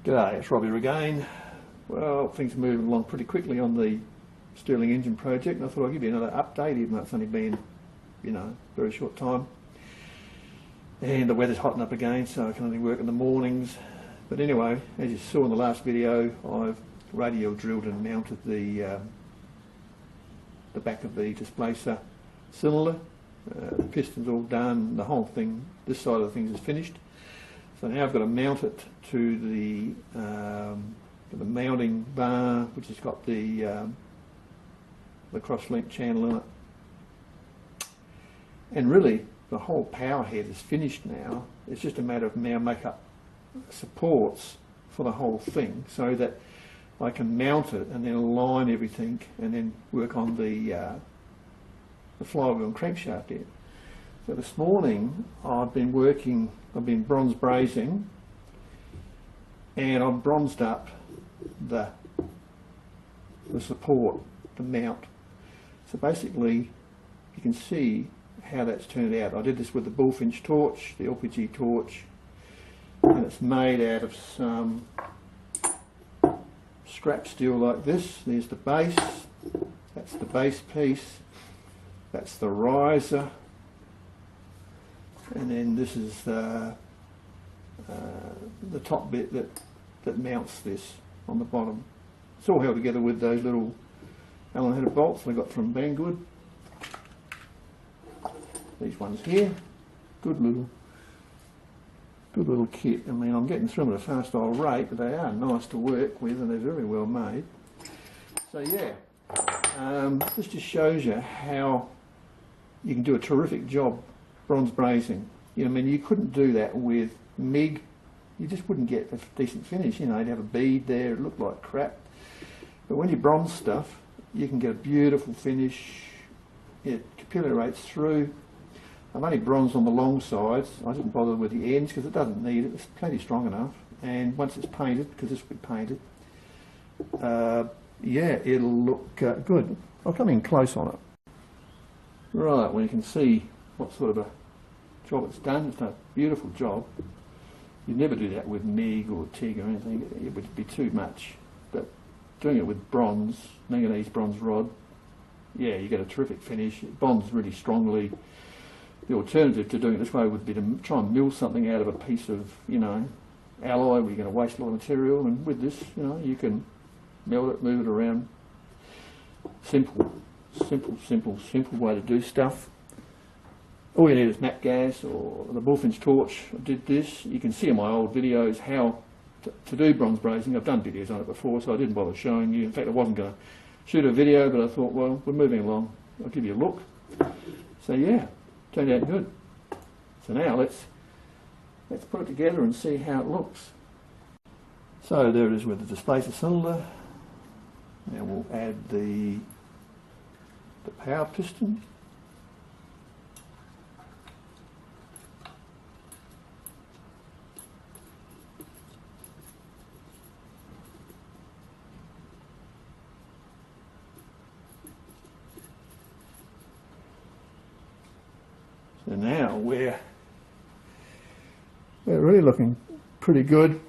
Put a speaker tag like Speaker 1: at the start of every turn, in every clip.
Speaker 1: G'day, it's Robbie again. Well, things are moving along pretty quickly on the Stirling engine project, and I thought I'd give you another update, even though it's only been, a very short time. And the weather's hotting up again, so I can only work in the mornings. But anyway, as you saw in the last video, I've radial drilled and mounted the back of the displacer cylinder. The piston's all done, the whole thing, this side of the things is finished. So now I've got to mount it to the mounting bar, which has got the cross-link channel in it. And really, the whole power head is finished now. It's just a matter of now make up supports for the whole thing so that I can mount it and then align everything and then work on the flywheel and crankshaft here. So this morning I've been bronze brazing, and I've bronzed up the support, the mount. So basically you can see how that's turned out. I did this with the bullfinch torch, the LPG torch, and it's made out of some scrap steel like this. There's the base, that's the base piece, that's the riser, and then this is the top bit that mounts this on the bottom. It's all held together with those little Allen headed bolts I got from Banggood. These ones here, good little kit. I mean, I'm getting through them at a fast old rate, but they are nice to work with and they're very well made. So yeah, this just shows you how you can do a terrific job bronze brazing. I mean, you couldn't do that with MIG. You just wouldn't get a decent finish. You'd have a bead there, it looked like crap. But when you bronze stuff, you can get a beautiful finish. It capillaries through. I've only bronzed on the long sides. I didn't bother with the ends because it doesn't need it. It's plenty strong enough. And once it's painted, because this will be painted, yeah, it'll look good. I'll come in close on it. Right, well, you can see what sort of a job it's done. It's done a beautiful job. You'd never do that with MIG or TIG or anything. It would be too much. But doing it with bronze, manganese bronze rod, yeah, you get a terrific finish. It bonds really strongly. The alternative to doing it this way would be to try and mill something out of a piece of, alloy where you're going to waste a lot of material. And with this, you can melt it, move it around. Simple way to do stuff. All you need is MAP gas or the bullfinch torch. I did this. You can see in my old videos how to do bronze brazing. I've done videos on it before, so I didn't bother showing you. In fact, I wasn't going to shoot a video, but I thought, well, we're moving along. I'll give you a look. So yeah, turned out good. So now let's put it together and see how it looks. So there it is with the displacer cylinder. Now we'll add the power piston. So now we're really looking pretty good.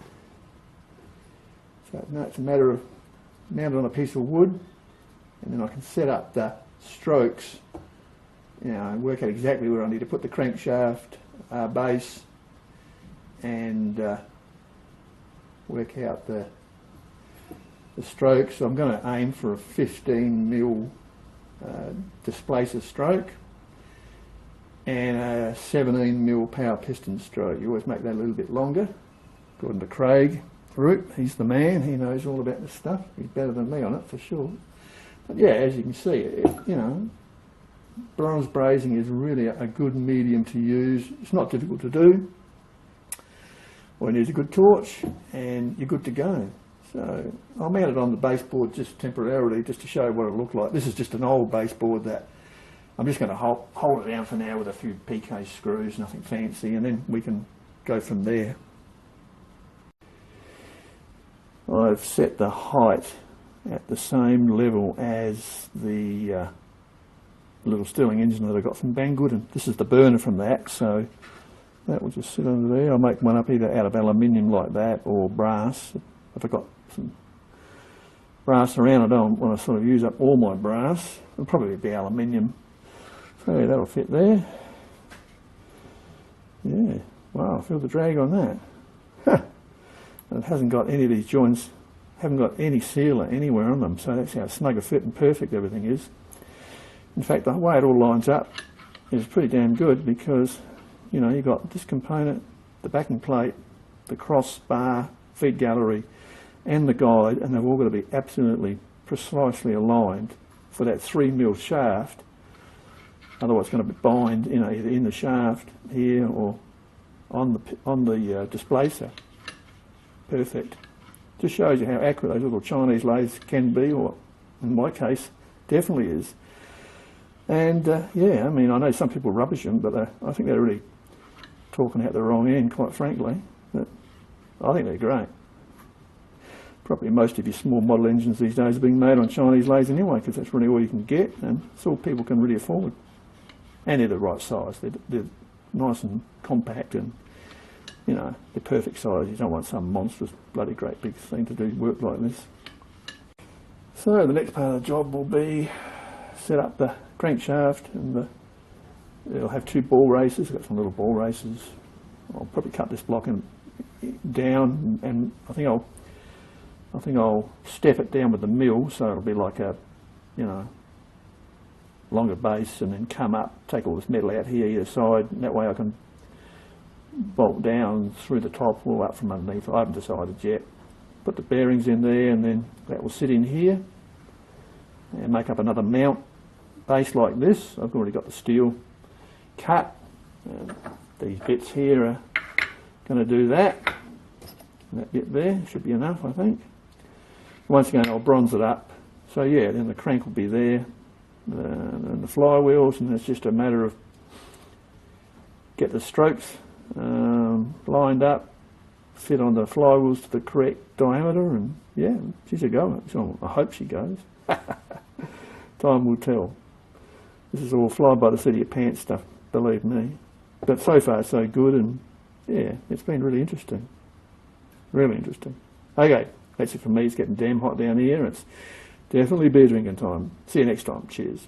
Speaker 1: So now it's a matter of mounting on a piece of wood, and then I can set up the strokes, and work out exactly where I need to put the crankshaft base, and work out the strokes. So I'm going to aim for a 15mm displacer stroke and a 17mm power piston stroke. You always make that a little bit longer. According to Craig Root, he's the man, he knows all about this stuff. He's better than me on it for sure. But yeah, as you can see, bronze brazing is really a good medium to use. It's not difficult to do. All you need is a good torch and you're good to go. So I'll mount it on the baseboard just temporarily, just to show you what it looked like. This is just an old baseboard that I'm just going to hold it down for now with a few PK screws, nothing fancy, and then we can go from there. I've set the height at the same level as the little Stirling engine that I got from Banggood, and this is the burner from that, so that will just sit under there. I'll make one up either out of aluminium like that or brass. If I've got some brass around, I don't want to sort of use up all my brass. It'll probably be aluminium. So yeah, that'll fit there. Yeah, wow, feel the drag on that. It hasn't got any of these joints, haven't got any sealer anywhere on them, so that's how snug a fit and perfect everything is. In fact, the way it all lines up is pretty damn good because, you know, you've got this component, the backing plate, the crossbar, feed gallery, and the guide, and they've all got to be absolutely precisely aligned for that 3mm shaft. Otherwise it's going to bind, you know, either in the shaft here or on the displacer. Perfect. Just shows you how accurate those little Chinese lathes can be, or in my case, definitely is. And yeah, I mean, I know some people rubbish them, but I think they're really talking out the wrong end, quite frankly. But I think they're great. Probably most of your small model engines these days are being made on Chinese lathes anyway, because that's really all you can get, and it's all people can really afford. And they're the right size. They're nice and compact, and you know, the perfect size. You don't want some monstrous, bloody great big thing to do work like this. So the next part of the job will be set up the crankshaft, and it'll have 2 ball races. I've got some little ball races. I'll probably cut this block down, and I think I'll step it down with the mill, so it'll be like a, you know, longer base, and then come up, take all this metal out here either side, and that way I can bolt down through the top or up from underneath. I haven't decided yet. Put the bearings in there, and then that will sit in here and make up another mount base like this. I've already got the steel cut, and these bits here are going to do that. And that bit there should be enough, I think. Once again, I'll bronze it up. So yeah, then the crank will be there, and the flywheels, and it's just a matter of get the strokes lined up, fit on the flywheels to the correct diameter, and yeah, she's a goer. So I hope she goes. Time will tell. This is all fly by the seat of your pants stuff, believe me. But so far so good, and yeah, it's been really interesting. Really interesting. Okay, that's it from me. It's getting damn hot down here. It's definitely beer drinking time. See you next time. Cheers.